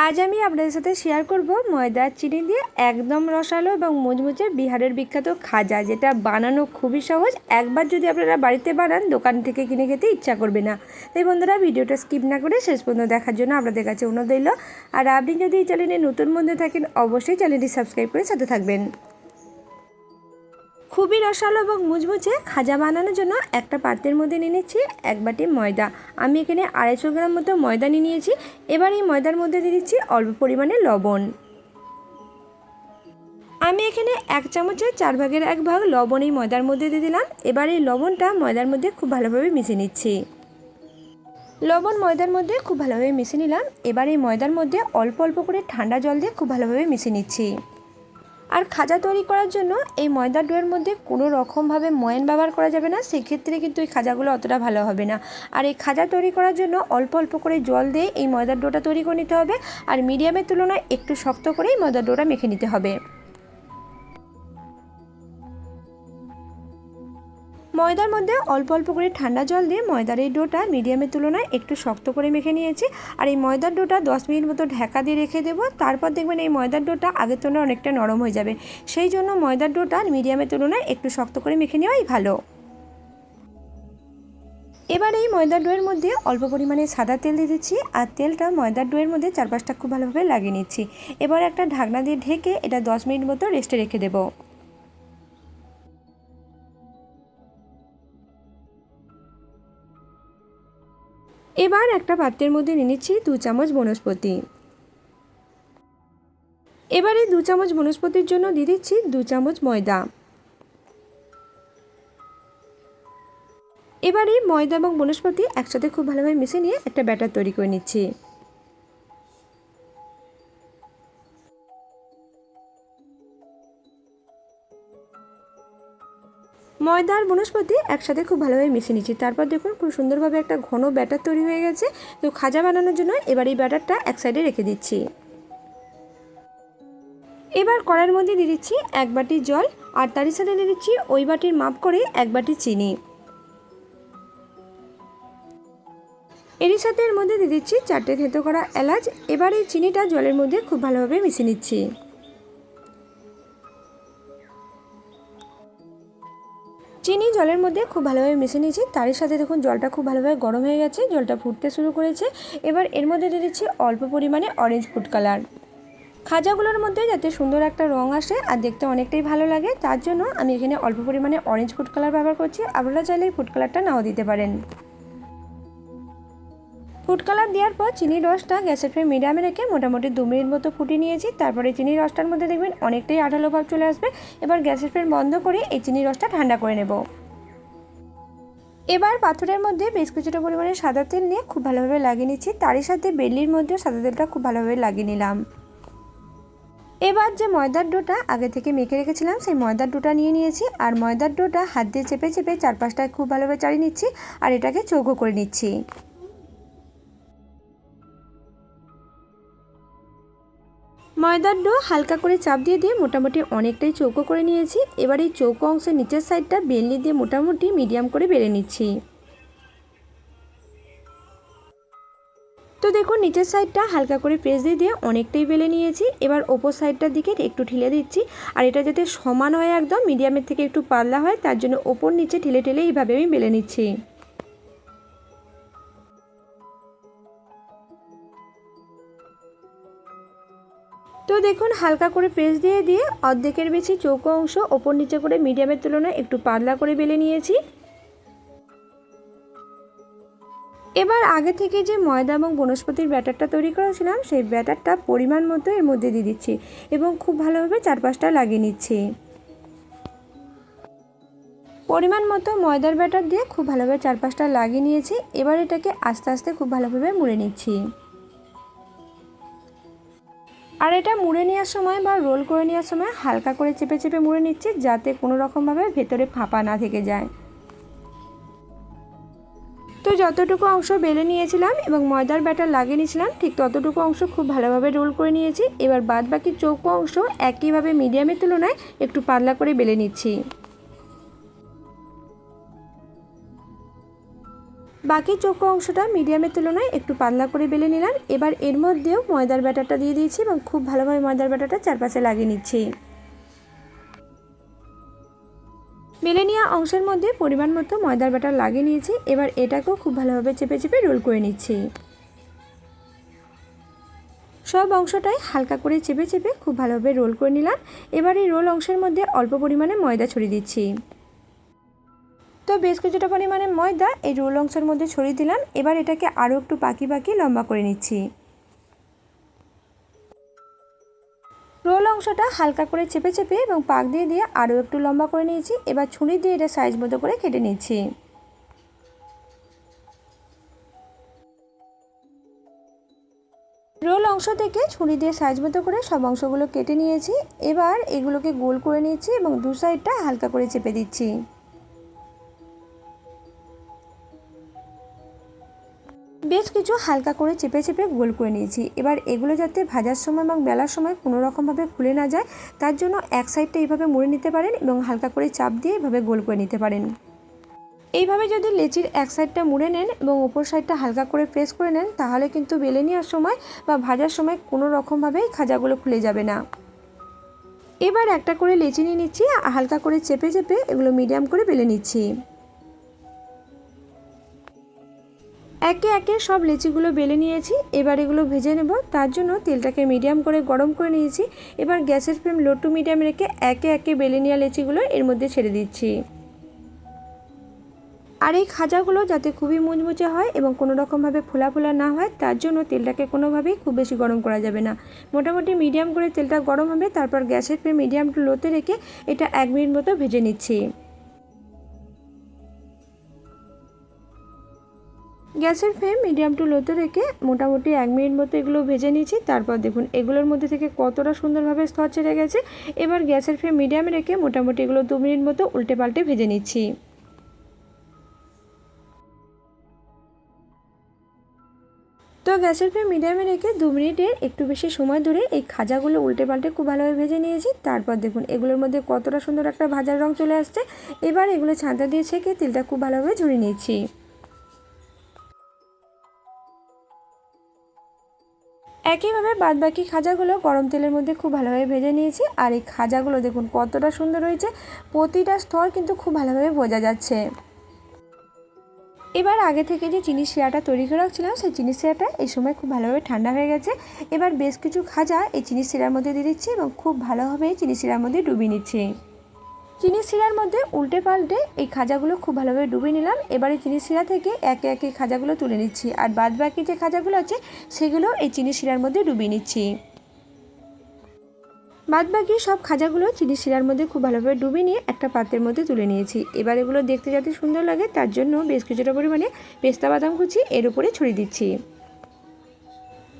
আজ আমি আপনাদের সাথে শেয়ার করব ময়দা চিনি দিয়ে একদম রসালো এবং মুচমুচে বিহারের বিখ্যাত খাজা, যেটা বানানো খুবই সহজ। একবার যদি আপনারা বাড়িতে বানান দোকান থেকে কিনে খেতে ইচ্ছা করবে না। তাই বন্ধুরা, ভিডিওটা স্কিপ না করে শেষ পর্যন্ত দেখার জন্য আপনাদের কাছে অনুরোধ রইল। আর আপনি যদি এই চ্যানেলে নতুন বন্ধু থাকেন অবশ্যই চ্যানেলটি সাবস্ক্রাইব করে সাথে থাকবেন। খুবই রসালো এবং মুচমুচে খাজা বানানোর জন্য একটা পাত্রের মধ্যে নিয়ে নিচ্ছি এক বাটি ময়দা। আমি এখানে 250 গ্রাম মতো ময়দা নিয়ে নিয়েছি। এবার এই ময়দার মধ্যে দিয়ে দিচ্ছি অল্প পরিমাণে লবণ। আমি এখানে 1 চামচের 4 ভাগের 1 ভাগ লবণ এই ময়দার মধ্যে দিয়ে দিলাম। এবার এই লবণটা ময়দার মধ্যে খুব ভালোভাবে মিশিয়ে নিচ্ছি। লবণ ময়দার মধ্যে খুব ভালোভাবে মিশিয়ে নিলাম। এবার এই ময়দার মধ্যে অল্প অল্প করে ঠান্ডা জল দিয়ে খুব ভালোভাবে মিশিয়ে নিচ্ছি। আর খাজা তৈরি করার জন্য এই ময়দার ডোয়ের মধ্যে কোনো রকমভাবে ময়ান ব্যবহার করা যাবে না, সেক্ষেত্রে কিন্তু এই খাজাগুলো অতটা ভালো হবে না। আর এই খাজা তৈরি করার জন্য অল্প অল্প করে জল দিয়ে এই ময়দার ডোটা তৈরি করে নিতে হবে। আর মিডিয়ামের তুলনায় একটু শক্ত করে এই ময়দার ডোটা মেখে নিতে হবে। ময়দার মধ্যে অল্প অল্প করে ঠান্ডা জল দিয়ে ময়দার এই ডোটা মিডিয়ামের তুলনায় একটু শক্ত করে মেখে নিয়েছি। আর এই ময়দার ডোটা 10 মিনিট মতো ঢাকা দিয়ে রেখে দেবো। তারপর দেখবেন এই ময়দার ডোটা আগের তুলনায় অনেকটা নরম হয়ে যাবে। সেই জন্য ময়দার ডোটা মিডিয়ামের তুলনায় একটু শক্ত করে মেখে নেওয়াই ভালো। এবার এই ময়দার ডোয়ের মধ্যে অল্প পরিমাণে সাদা তেল দিয়ে দিচ্ছি। আর তেলটা ময়দার ডোয়ের মধ্যে চারপাশটা খুব ভালোভাবে লাগিয়ে নিচ্ছি। এবার একটা ঢাকনা দিয়ে ঢেকে এটা 10 মিনিট মতো রেস্টে রেখে দেবো। এবার একটা পাত্রের মধ্যে নিয়ে নিচ্ছি 2 চামচ বনস্পতি। এবারে 2 চামচ বনস্পতির জন্য দিয়ে দিচ্ছি 2 চামচ ময়দা। এবারে ময়দা এবং বনস্পতি একসাথে খুব ভালোভাবে মিশিয়ে নিয়ে একটা ব্যাটার তৈরি করে নিচ্ছি। ময়দা আর বনস্পতি একসাথে খুব ভালোভাবে মিশিয়ে নিচ্ছি। তারপর দেখুন খুব সুন্দরভাবে একটা ঘন ব্যাটার তৈরি হয়ে গেছে। তো খাজা বানানোর জন্য এবার এই ব্যাটারটা এক সাইডে রেখে দিচ্ছি। এবার কড়াইয়ের মধ্যে দিয়ে দিচ্ছি 1 বাটি জল। আর তারই সাথে দিয়ে দিচ্ছি ওই বাটির মাপ করে 1 বাটি চিনি। এরই সাথে এর মধ্যে দিয়ে দিচ্ছি 4টে থেঁতো করা এলাচ। এবার এই চিনিটা জলের মধ্যে খুব ভালোভাবে মিশিয়ে নিচ্ছি। চিনি জলের মধ্যে খুব ভালোভাবে মিশিয়ে নিয়েছি। তারই সাথে দেখুন জলটা খুব ভালোভাবে গরম হয়ে গেছে, জলটা ফুটতে শুরু করেছে। এবার এর মধ্যে দিয়ে দিচ্ছি অল্প পরিমাণে অরেঞ্জ ফুড কালার। খাজাগুলোর মধ্যে যাতে সুন্দর একটা রং আসে আর দেখতে অনেকটাই ভালো লাগে, তার জন্য আমি এখানে অল্প পরিমাণে অরেঞ্জ ফুড কালার ব্যবহার করছি। আপনারা চাইলে এই ফুড কালারটা নাও দিতে পারেন। ফুড কালার দেওয়ার পর চিনির রসটা গ্যাসের ফ্লেম মিডিয়ামে রেখে মোটামুটি 2 মিনিট মতো ফুটিয়ে নিয়েছি। তারপরে চিনির রসটার মধ্যে দেখবেন অনেকটাই আঠালো ভাব চলে আসবে। এবার গ্যাসের ফ্লেম বন্ধ করে এই চিনির রসটা ঠান্ডা করে নেব। এবার পাথরের মধ্যে বেশ কিছুটা পরিমাণে সাদা তেল নিয়ে খুব ভালোভাবে লাগিয়ে নিচ্ছি। তারই সাথে বেলির মধ্যে সাদা তেলটা খুব ভালোভাবে লাগিয়ে নিলাম। এবার যে ময়দার ডোটা আগে থেকে মেখে রেখেছিলাম সেই ময়দার ডোটা নিয়ে নিয়েছি। আর ময়দার ডোটা হাত দিয়ে চেপে চেপে চারপাশটায় খুব ভালোভাবে চাড়িয়ে নিচ্ছি। আর এটাকে চৌকো করে নিচ্ছি। ময়দার ডো হালকা করে চাপ দিয়ে দিয়ে মোটামুটি অনেকটাই চৌকো করে নিয়েছি। এবার এই চৌকো অংশের নিচের সাইডটা বেলনি দিয়ে মোটামুটি মিডিয়াম করে বেলে নিচ্ছি। তো দেখুন নিচের সাইডটা হালকা করে প্রেস দিয়ে দিয়ে অনেকটাই বেলে নিয়েছি। এবার ওপর সাইডটার দিকে একটু ঠেলে দিচ্ছি। আর এটা যাতে সমান হয়, একদম মিডিয়ামের থেকে একটু পাতলা হয়, তার জন্য ওপর নিচে ঠেলে ঠেলে এইভাবে আমি বেলে নিচ্ছি। তো দেখুন হালকা করে প্রেস দিয়ে দিয়ে অর্ধেকের বেশি চৌকো অংশ ওপর নিচে করে মিডিয়ামের তুলনায় একটু পাতলা করে বেলে নিয়েছি। এবার আগে থেকে যে ময়দা এবং বনস্পতির ব্যাটারটা তৈরি করেছিলাম সেই ব্যাটারটা পরিমাণ মতো এর মধ্যে দিয়ে দিচ্ছি এবং খুব ভালোভাবে চারপাশটা লাগিয়ে নিচ্ছি। পরিমাণ মতো ময়দার ব্যাটার দিয়ে খুব ভালোভাবে চারপাশটা লাগিয়ে নিয়েছি। এবার এটাকে আস্তে আস্তে খুব ভালোভাবে মুড়ে নিচ্ছি। আর এটা মুড়ে নেওয়ার সময় বা রোল করে নেওয়ার সময় হালকা করে চেপে চেপে মুড়ে নিচ্ছি, যাতে কোনো রকমভাবে ভেতরে ফাঁপা না থেকে যায়। তো যতটুকু অংশ বেলে নিয়েছিলাম এবং ময়দার ব্যাটার লাগিয়ে নিয়েছিলাম ঠিক ততটুকু অংশ খুব ভালোভাবে রোল করে নিয়েছি। এবার বাদ বাকি চৌকো অংশ একইভাবে মিডিয়ামের তুলনায় একটু পাতলা করে বেলে নিচ্ছি। বাকি চোখো অংশটা মিডিয়ামের তুলনায় একটু পাতলা করে বেলে নিলাম। এবার এর মধ্যেও ময়দার ব্যাটারটা দিয়ে দিয়েছি এবং খুব ভালোভাবে ময়দার ব্যাটারটা চারপাশে লাগিয়ে নিচ্ছি। বেলে নেওয়া অংশের মধ্যে পরিমাণ মতো ময়দার ব্যাটার লাগিয়ে নিয়েছি। এবার এটাকেও খুব ভালোভাবে চেপে চেপে রোল করে নিচ্ছি। সব অংশটাই হালকা করে চেপে চেপে খুব ভালোভাবে রোল করে নিলাম। এবার এই রোল অংশের মধ্যে অল্প পরিমাণে ময়দা ছড়িয়ে দিচ্ছি। তো বেশ কিছুটা পরিমাণে ময়দা এই রোল অংশের মধ্যে ছড়িয়ে দিলাম। এবার এটাকে আরও একটু পাকি পাকি লম্বা করে নিচ্ছি। রোল অংশটা হালকা করে চেপে চেপে এবং পাক দিয়ে দিয়ে আরও একটু লম্বা করে নিয়েছি। এবার ছুরি দিয়ে এটা সাইজ মতো করে কেটে নিচ্ছি। রোল অংশ থেকে ছুরি দিয়ে সাইজ মতো করে সব অংশগুলো কেটে নিয়েছি। এবার এগুলোকে গোল করে নিচ্ছি এবং দু সাইডটা হালকা করে চেপে দিচ্ছি। বেশ কিছু হালকা করে চেপে চেপে গোল করে নিয়েছি। এবার এগুলো যাতে ভাজার সময় এবং বেলার সময় কোনো রকমভাবে খুলে না যায় তার জন্য এক সাইডটা এইভাবে মুড়ে নিতে পারেন এবং হালকা করে চাপ দিয়ে এভাবে গোল করে নিতে পারেন। এইভাবে যদি লেচির এক সাইডটা মুড়ে নেন এবং ওপর সাইডটা হালকা করে প্রেস করে নেন তাহলে কিন্তু বেলে নেওয়ার সময় বা ভাজার সময় কোনো রকমভাবেই খাজাগুলো খুলে যাবে না। এবার একটা করে লেচি নিয়ে নিচ্ছি, হালকা করে চেপে চেপে এগুলো মিডিয়াম করে বেলে নিচ্ছি। একে একে সব লেচিগুলো বেলে নিয়েছি। এবার এগুলো ভেজে নেব। তার জন্য তেলটাকে মিডিয়াম করে গরম করে নিয়েছি। এবার গ্যাসের ফ্লেম লো টু মিডিয়াম রেখে একে একে বেলে নেওয়া লেচিগুলো এর মধ্যে ছেড়ে দিচ্ছি। আর এই খাজাগুলো যাতে খুবই মুচমুচে হয় এবং কোনো রকমভাবে ফোলা ফোলা না হয় তার জন্য তেলটাকে কোনোভাবেই খুব বেশি গরম করা যাবে না। মোটামুটি মিডিয়াম করে তেলটা গরম হবে। তারপর গ্যাসের ফ্লেম মিডিয়াম টু লোতে রেখে এটা 1 মিনিট মতো ভেজে নিচ্ছি। গ্যাসের ফ্লেম মিডিয়াম টু লোতে রেখে মোটামুটি 1 মিনিট মতো এগুলো ভেজে নিয়েছি। তারপর দেখুন এগুলোর মধ্যে থেকে কতটা সুন্দরভাবে স্তর ছেড়ে গেছে। এবার গ্যাসের ফ্লেম মিডিয়ামে রেখে মোটামুটি এগুলো 2 মিনিট মতো উল্টে পাল্টে ভেজে নিচ্ছি। তো গ্যাসের ফ্লেম মিডিয়ামে রেখে 2 মিনিটের একটু বেশি সময় ধরে এই খাজাগুলো উল্টে পাল্টে খুব ভালোভাবে ভেজে নিয়েছি। তারপর দেখুন এগুলোর মধ্যে কতটা সুন্দর একটা ভাজার রং চলে আসছে। এবার এগুলো ছাঁটা দিয়ে ছেঁকে তেলটা খুব ভালোভাবে ঝরিয়ে নিয়েছি। একইভাবে বাদবাকি খাজাগুলো গরম তেলের মধ্যে খুব ভালোভাবে ভেজে নিয়েছি। আর এই খাজাগুলো দেখুন কতটা সুন্দর হয়েছে, প্রতিটা স্তর কিন্তু খুব ভালোভাবে বোঝা যাচ্ছে। এবার আগে থেকে যে চিনি শিরাটা তৈরি করে রাখছিলাম সেই চিনি শিরাটা এই সময় খুব ভালোভাবে ঠান্ডা হয়ে গেছে। এবার বেশ কিছু খাজা এই চিনি শিরার মধ্যে দিয়ে দিচ্ছি এবং খুব ভালোভাবে চিনি শিরার মধ্যে ডুবিয়ে নিচ্ছি। চিনি শিরার মধ্যে উল্টে পাল্টে এই খাজাগুলো খুব ভালোভাবে ডুবিয়ে নিলাম। এবারে চিনি শিরা থেকে একে একে খাজাগুলো তুলে নিচ্ছি আর বাদ বাকি যে খাজাগুলো আছে সেগুলো এই চিনি শিরার মধ্যে ডুবিয়ে নিচ্ছি। বাদবাকি সব খাজাগুলো চিনি শিরার মধ্যে খুব ভালোভাবে ডুবিয়ে নিয়ে একটা পাত্রের মধ্যে তুলে নিয়েছি। এবার এগুলো দেখতে যাতে সুন্দর লাগে তার জন্য বেশ কিছুটা পরিমাণে পেস্তা বাদাম কুচি এর উপরে ছড়িয়ে দিচ্ছি।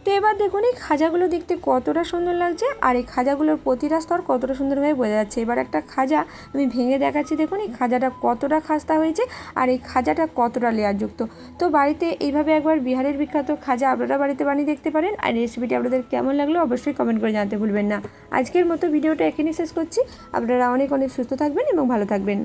তো এবার দেখুন এই খাজাগুলো দেখতে কতটা সুন্দর লাগছে আর এই খাজাগুলোর প্রতিটা স্তর কতটা সুন্দরভাবে বোঝা যাচ্ছে। এবার একটা খাজা আমি ভেঙে দেখাচ্ছি। দেখুন এই খাজাটা কতটা খাস্তা হয়েছে আর এই খাজাটা কতটা লেয়ারযুক্ত। তো বাড়িতে এইভাবে একবার বিহারের বিখ্যাত খাজা আপনারা বাড়িতে বানিয়ে দেখতে পারেন। আর রেসিপিটি আপনাদের কেমন লাগলো অবশ্যই কমেন্ট করে জানাতে ভুলবেন না। আজকের মতো ভিডিওটা এখানেই শেষ করছি। আপনারা অনেক অনেক সুস্থ থাকবেন এবং ভালো থাকবেন।